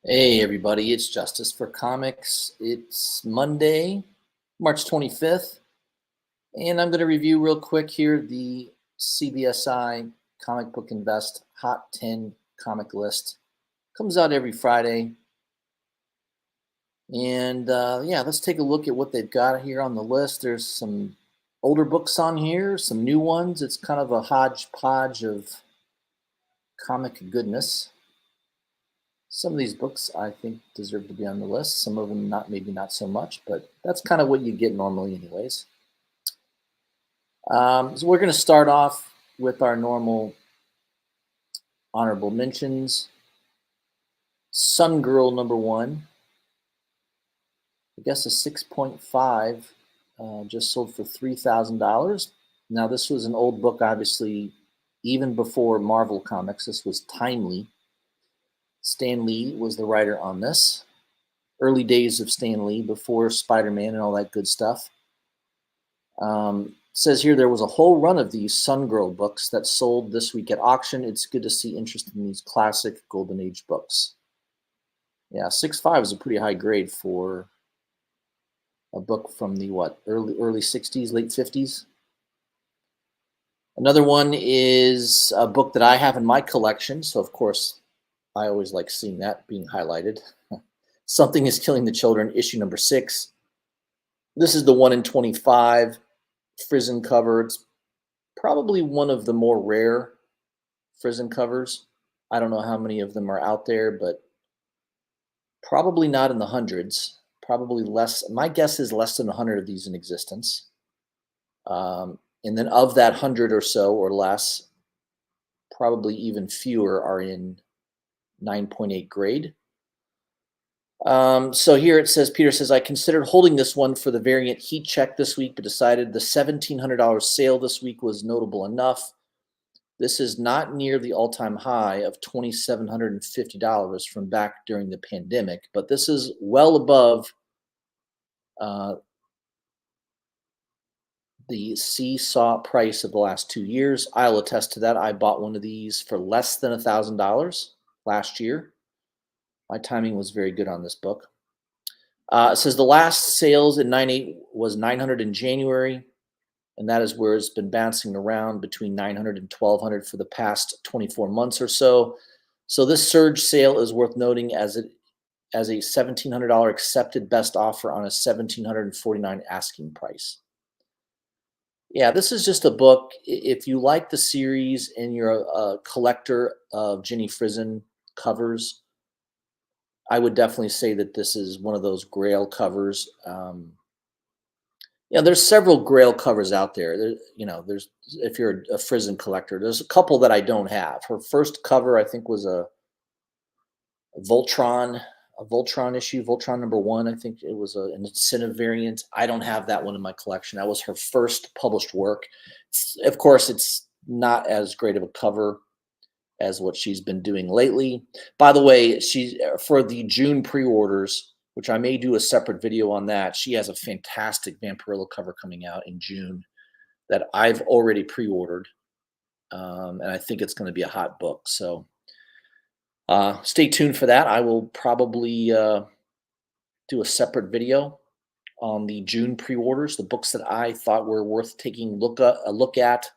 Hey everybody, it's Justice for Comics. It's Monday, March 25th, and I'm going to review real quick here the CBSI Comic Book Invest Hot 10 comic list. Comes out every Friday. And yeah, let's take a look at what they've got here on the list. There's some older books on here, some new ones. It's kind of a hodgepodge of comic goodness. Some of these books I think deserve to be on the list. Some of them maybe not so much, but that's kind of what you get normally anyways. So we're going to start off with our normal honorable mentions. Sun Girl #1. I guess a 6.5 just sold for $3,000. Now this was an old book, obviously, even before Marvel Comics. This was timely. Stan Lee was the writer on this. Early days of Stan Lee, before Spider-Man and all that good stuff. Says here there was a whole run of these Sun Girl books that sold this week at auction. It's good to see interest in these classic Golden Age books. Yeah, 6.5 is a pretty high grade for a book from the early 60s, late 50s. Another one is a book that I have in my collection, so of course I always like seeing that being highlighted. Something is Killing the Children, issue number 6. This is the 1 in 25 Frizzen cover. It's probably one of the more rare Frizzen covers. I don't know how many of them are out there, but probably not in the hundreds. Probably less. My guess is less than 100 of these in existence. And then of that 100 or so or less, probably even fewer are in 9.8 grade. So here it says, Peter says, I considered holding this one for the variant heat check this week, but decided the $1,700 sale this week was notable enough. This is not near the all-time high of $2,750 from back during the pandemic, but this is well above the seesaw price of the last 2 years. I'll attest to that. I bought one of these for less than $1,000 last year. My timing was very good on this book. It says the last sales in 9.8 was 900 in January, and that is where it's been bouncing around between 900 and 1,200 for the past 24 months or so. So this surge sale is worth noting as a $1,700 accepted best offer on a $1,749 asking price. Yeah, this is just a book. If you like the series and you're a collector of Jenny Frison covers, I would definitely say that this is one of those Grail covers. Yeah, there's several Grail covers out there. There's if you're a Frison collector, there's a couple that I don't have. Her first cover, I think, was a Voltron issue, Voltron #1. I think it was an incentive variant. I don't have that one in my collection. That was her first published work. Of course, it's not as great of a cover as what she's been doing lately. By the way, for the June pre-orders, which I may do a separate video on that, she has a fantastic Vampirilla cover coming out in June that I've already pre-ordered, and I think it's going to be a hot book. So stay tuned for that. I will probably do a separate video on the June pre-orders, the books that I thought were worth taking a look at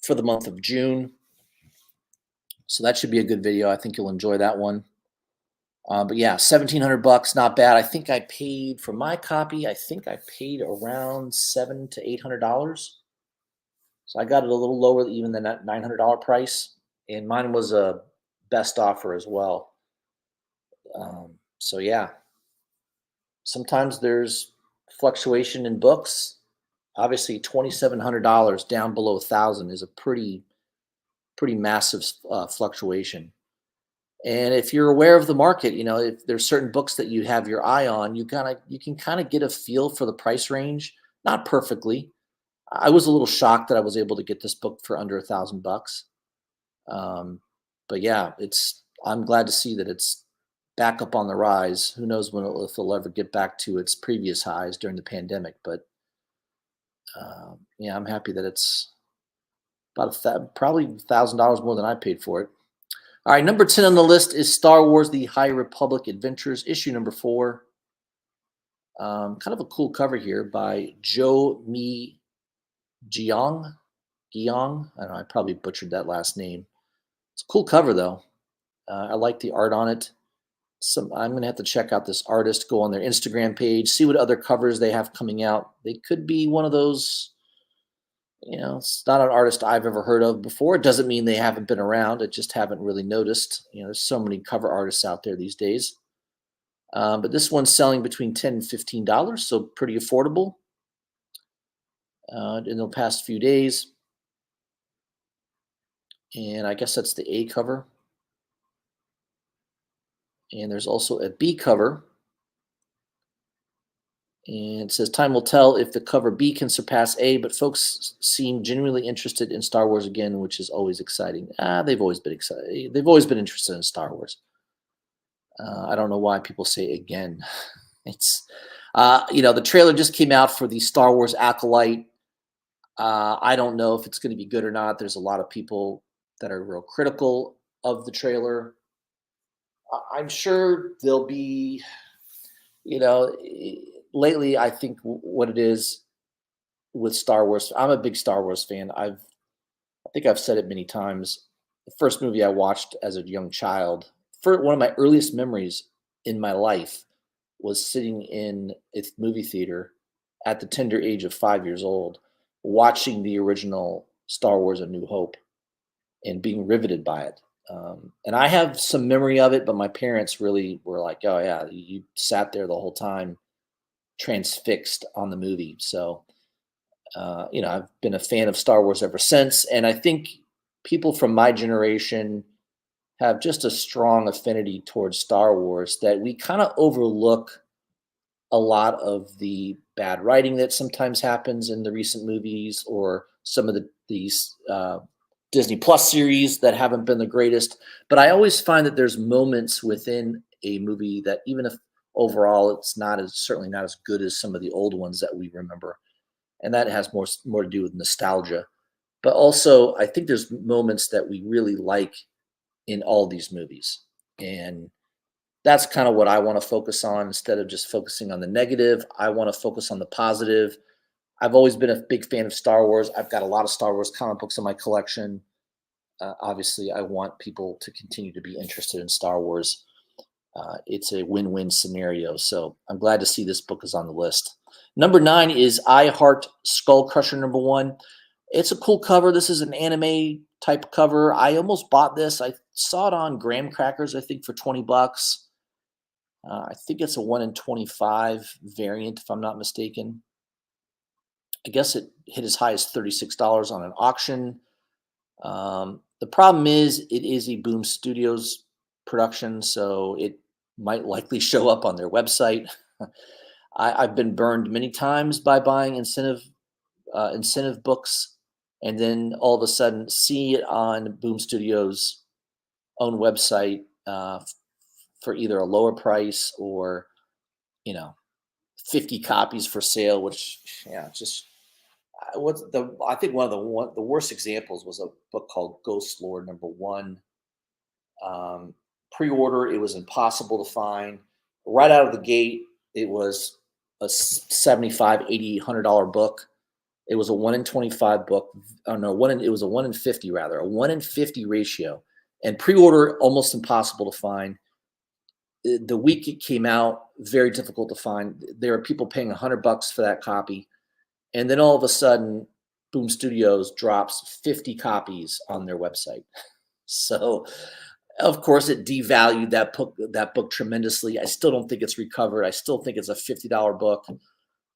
for the month of June. So that should be a good video. I think you'll enjoy that one. But yeah, $1,700, not bad. I think I paid for my copy. I think I paid around $700 to $800. So I got it a little lower even than that $900 price, and mine was a best offer as well. So yeah, sometimes there's fluctuation in books. Obviously, $2,700 down below 1,000 is a pretty massive fluctuation. And if you're aware of the market, if there's certain books that you have your eye on, you can kind of get a feel for the price range. Not perfectly. I was a little shocked that I was able to get this book for under $1,000. But yeah, I'm glad to see that it's back up on the rise. Who knows if it'll ever get back to its previous highs during the pandemic? But yeah, I'm happy that it's about probably $1,000 more than I paid for it. All right, number 10 on the list is Star Wars: The High Republic Adventures, issue number 4. Kind of a cool cover here by Joe Mi Jiang. Giong. I don't know. I probably butchered that last name. It's a cool cover though. I like the art on it. I'm gonna have to check out this artist. Go on their Instagram page, see what other covers they have coming out. They could be one of those. It's not an artist I've ever heard of before. It doesn't mean they haven't been around. I just haven't really noticed. There's so many cover artists out there these days. But this one's selling between $10 and $15, so pretty affordable. In the past few days, and I guess that's the A cover. And there's also a B cover. And it says, time will tell if the cover B can surpass A, but folks seem genuinely interested in Star Wars again, which is always exciting. They've always been excited. They've always been interested in Star Wars. I don't know why people say again. It's, the trailer just came out for the Star Wars Acolyte. I don't know if it's going to be good or not. There's a lot of people that are real critical of the trailer. I'm sure there'll be, lately, I think what it is with Star Wars, I'm a big Star Wars fan. I think I've said it many times. The first movie I watched as a young child, one of my earliest memories in my life was sitting in a movie theater at the tender age of 5 years old, watching the original Star Wars: A New Hope and being riveted by it. And I have some memory of it, but my parents really were like, "Oh yeah, you sat there the whole time, transfixed on the movie." So, I've been a fan of Star Wars ever since, and I think people from my generation have just a strong affinity towards Star Wars that we kind of overlook a lot of the bad writing that sometimes happens in the recent movies, or some of these Disney Plus series that haven't been the greatest. But I always find that there's moments within a movie that, even if overall it's certainly not as good as some of the old ones that we remember, and that has more to do with nostalgia. But also, I think there's moments that we really like in all these movies, and that's kind of what I want to focus on. Instead of just focusing on the negative, I want to focus on the positive. I've always been a big fan of Star Wars. I've got a lot of Star Wars comic books in my collection. Obviously, I want people to continue to be interested in Star Wars. It's a win-win scenario. So I'm glad to see this book is on the list. Number 9 is I Heart Skull Crusher #1. It's a cool cover. This is an anime type cover. I almost bought this. I saw it on Graham Crackers, I think, for $20. I think it's a 1 in 25 variant, if I'm not mistaken. I guess it hit as high as $36 on an auction. The problem is it is a Boom Studios production, so it might likely show up on their website. I've been burned many times by buying incentive books, and then all of a sudden see it on Boom Studios' own website for either a lower price or 50 copies for sale, which just I think one of the worst examples was a book called Ghost Lord #1. Pre-order, it was impossible to find. Right out of the gate, it was a $75, $80, $100 book. It was a 1 in 25 book. Oh no, it was a 1 in 50 rather, a 1 in 50 ratio. And pre-order, almost impossible to find. The week it came out, very difficult to find. There are people paying $100 for that copy. And then all of a sudden, Boom Studios drops 50 copies on their website. So, of course, it devalued that book tremendously. I still don't think it's recovered. I still think it's a $50 book.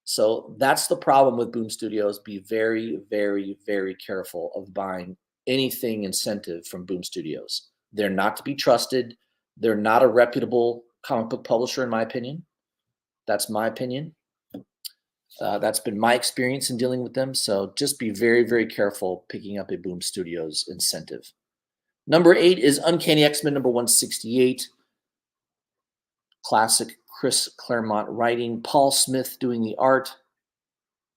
So that's the problem with Boom Studios. Be very, very, very careful of buying anything incentive from Boom Studios. They're not to be trusted. They're not a reputable comic book publisher, in my opinion. That's my opinion. That's been my experience in dealing with them. So just be very, very careful picking up a Boom Studios incentive. Number 8 is Uncanny X-Men #168. Classic Chris Claremont writing, Paul Smith doing the art,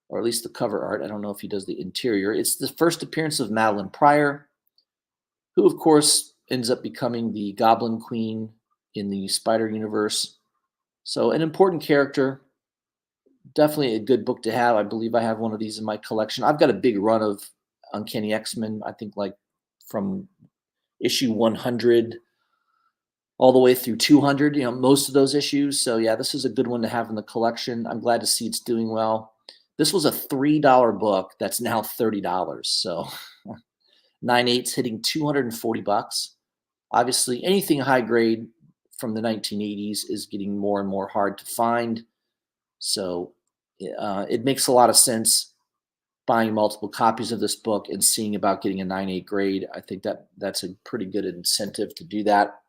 or at least the cover art. I don't know if he does the interior. It's the first appearance of Madeline Pryor, who, of course, ends up becoming the Goblin Queen in the Spider Universe. So an important character, definitely a good book to have. I believe I have one of these in my collection. I've got a big run of Uncanny X-Men, I think like from issue 100 all the way through 200, most of those issues. So yeah, this is a good one to have in the collection. I'm glad to see it's doing well. This was a $3 book that's now $30. So 9/8 hitting 240 bucks. Obviously, anything high grade from the 1980s is getting more and more hard to find. So it makes a lot of sense buying multiple copies of this book and seeing about getting a 9/8 grade. I think that's a pretty good incentive to do that.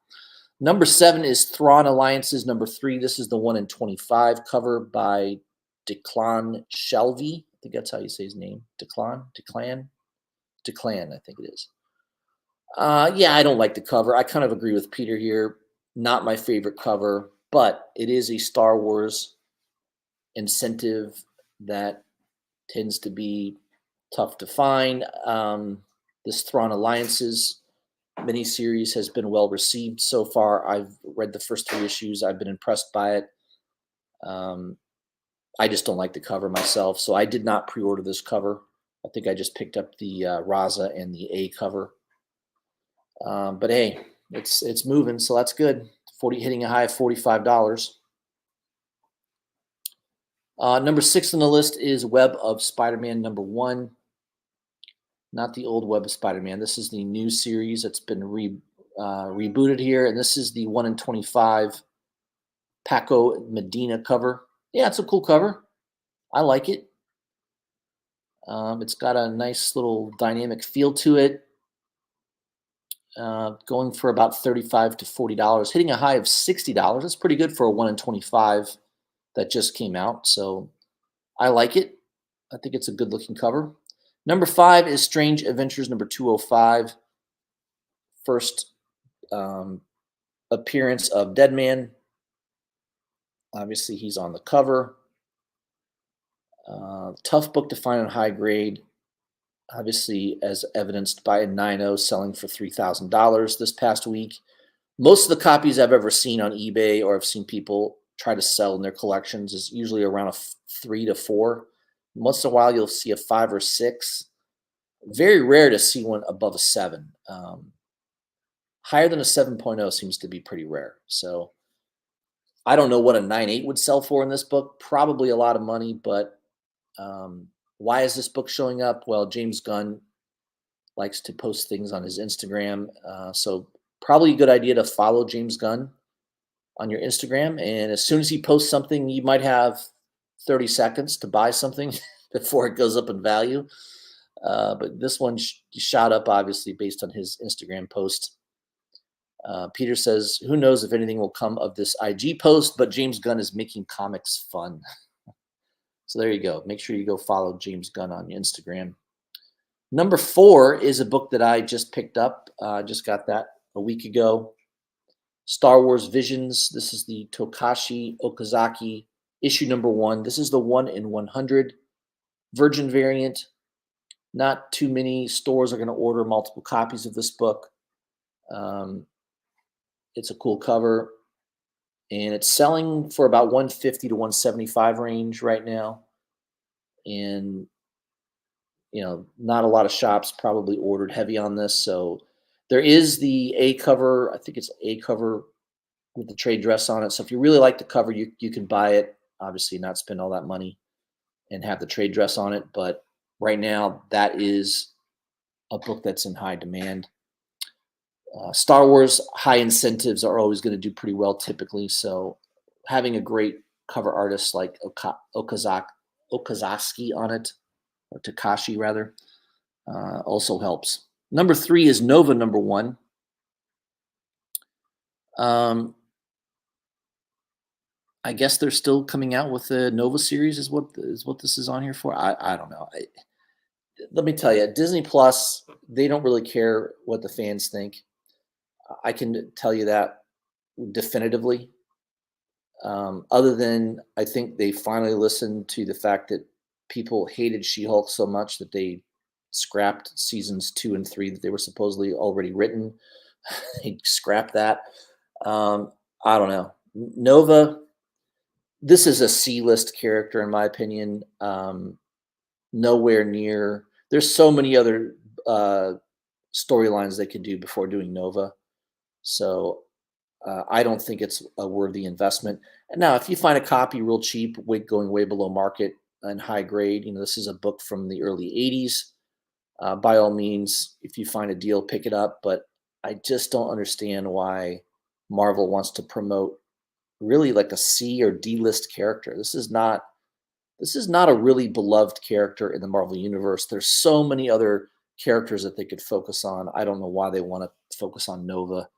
Number 7 is Thrawn Alliances. Number 3, this is the 1 in 25 cover by Declan Shelby. I think that's how you say his name. Declan, I think it is. Yeah, I don't like the cover. I kind of agree with Peter here. Not my favorite cover, but it is a Star Wars incentive that tends to be tough to find. This Thrawn Alliances miniseries has been well received so far. I've read the first 3 issues. I've been impressed by it. I just don't like the cover myself, so I did not pre-order this cover. I think I just picked up the Raza and the A cover. But hey, it's moving, so that's good. Hitting a high of $45. Number 6 on the list is Web of Spider-Man number 1. Not the old Web of Spider-Man. This is the new series that's been rebooted here, and this is the 1 in 25 Paco Medina cover. Yeah, it's a cool cover. I like it. It's got a nice little dynamic feel to it. Going for about $35 to $40, hitting a high of $60. That's pretty good for a 1 in 25 that just came out. So I like it. I think it's a good looking cover. Number 5 is Strange Adventures number 205. First appearance of Deadman. Obviously, he's on the cover. Tough book to find on high grade. Obviously, as evidenced by a 9.0 selling for $3,000 this past week. Most of the copies I've ever seen on eBay or I've seen people try to sell in their collections is usually around a 3 to 4. Once in a while, you'll see a 5 or 6. Very rare to see one above a 7. Higher than a 7.0 seems to be pretty rare. So I don't know what a 9.8 would sell for in this book. Probably a lot of money, but why is this book showing up? Well, James Gunn likes to post things on his Instagram. So probably a good idea to follow James Gunn on your Instagram. And as soon as he posts something, you might have 30 seconds to buy something before it goes up in value. But this one shot up, obviously, based on his Instagram post. Peter says, who knows if anything will come of this IG post, but James Gunn is making comics fun. So there you go. Make sure you go follow James Gunn on Instagram. Number 4 is a book that I just picked up. I just got that a week ago. Star Wars Visions. This is the Tokashi Okazaki issue number 1. This is the 1 in 100 Virgin variant. Not too many stores are going to order multiple copies of this book. It's a cool cover. And it's selling for about $150 to $175 range right now. And, not a lot of shops probably ordered heavy on this. So there is the A cover. I think it's A cover with the trade dress on it. So if you really like the cover, you can buy it. Obviously not spend all that money and have the trade dress on it. But right now, that is a book that's in high demand. Star Wars high incentives are always going to do pretty well typically. So having a great cover artist like Okazaki on it, or Takashi rather, also helps. Number 3 is Nova number 1. I guess they're still coming out with the Nova series is what this is on here for. I don't know. Let me tell you, Disney Plus, they don't really care what the fans think. I can tell you that definitively. Other than I think they finally listened to the fact that people hated She-Hulk so much that they scrapped seasons 2 and 3 that they were supposedly already written He'd scrap that. I don't know. Nova, this is a C-list character in my opinion. Nowhere near. There's so many other storylines they could do before doing Nova. So I don't think it's a worthy investment. And now, if you find a copy real cheap, going way below market and high grade, this is a book from the early '80s. By all means, if you find a deal, pick it up. But I just don't understand why Marvel wants to promote really like a C or D list character. This is not a really beloved character in the Marvel universe. There's so many other characters that they could focus on. I don't know why they want to focus on Nova.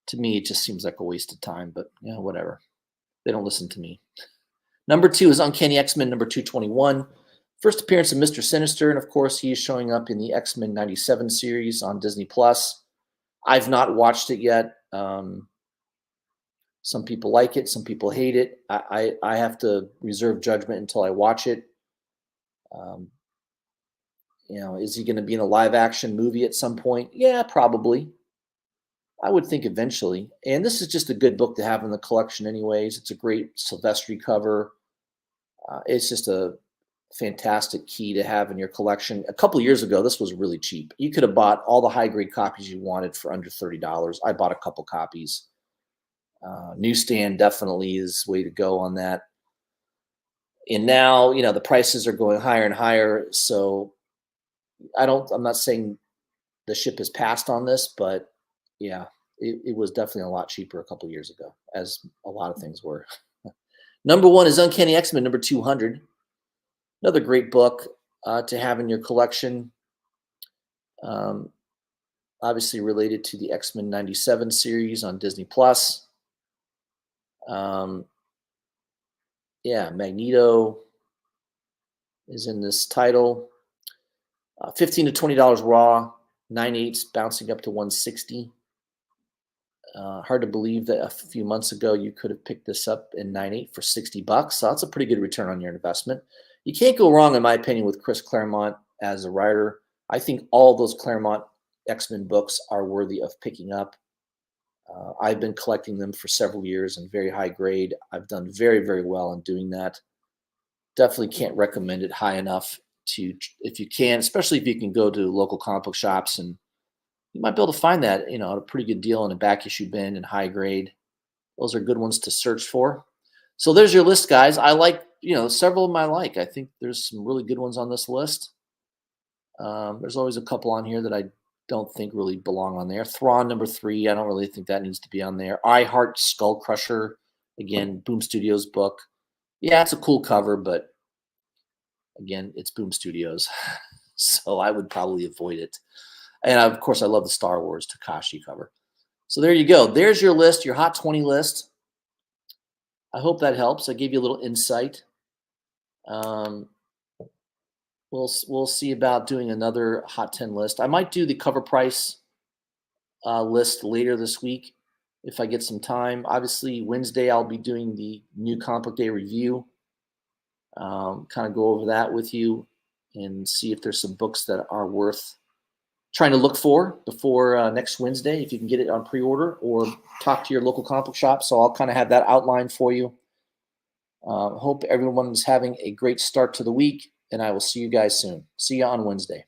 To me, it just seems like a waste of time, but whatever. They don't listen to me. Number 2 is Uncanny X-Men number 221. First appearance of Mr. Sinister, and of course, he is showing up in the X-Men 97 series on Disney+. I've not watched it yet. Some people like it, some people hate it. I have to reserve judgment until I watch it. Is he going to be in a live action movie at some point? Yeah, probably. I would think eventually. And this is just a good book to have in the collection anyways. It's a great Silvestri cover. It's just a fantastic key to have in your collection. A couple of years ago, this was really cheap. You could have bought all the high-grade copies you wanted for under $30. I bought a couple copies. Newsstand definitely is the way to go on that. And now, the prices are going higher and higher. So I'm not saying the ship has passed on this, but yeah, it was definitely a lot cheaper a couple years ago, as a lot of things were. Number 1 is Uncanny X-Men number 200. Another great book to have in your collection. Obviously related to the X-Men 97 series on Disney+. Magneto is in this title. $15 to $20 raw, 9/8 bouncing up to 160. Hard to believe that a few months ago you could have picked this up in 9/8 for $60. So that's a pretty good return on your investment. You can't go wrong, in my opinion, with Chris Claremont as a writer. I think all those Claremont X-Men books are worthy of picking up. I've been collecting them for several years in very high grade. I've done very, very well in doing that. Definitely can't recommend it high enough if you can, especially if you can go to local comic book shops, and you might be able to find that, at a pretty good deal in a back issue bin in high grade. Those are good ones to search for. So there's your list, guys. I like, several of them I like. I think there's some really good ones on this list. There's always a couple on here that I don't think really belong on there. Thrawn number 3, I don't really think that needs to be on there. I Heart Skull Crusher, again, Boom Studios book. Yeah, it's a cool cover, but again, it's Boom Studios, so I would probably avoid it. And of course, I love the Star Wars Takashi cover. So there you go. There's your list, your Hot 20 list. I hope that helps. I gave you a little insight. We'll see about doing another Hot 10 list. I might do the cover price list later this week if I get some time. Obviously, Wednesday I'll be doing the new Comic Book Day review. Kind of go over that with you and see if there's some books that are worth trying to look for before next Wednesday, if you can get it on pre-order, or talk to your local comic book shop. So I'll kind of have that outlined for you. Hope everyone's having a great start to the week, and I will see you guys soon. See you on Wednesday.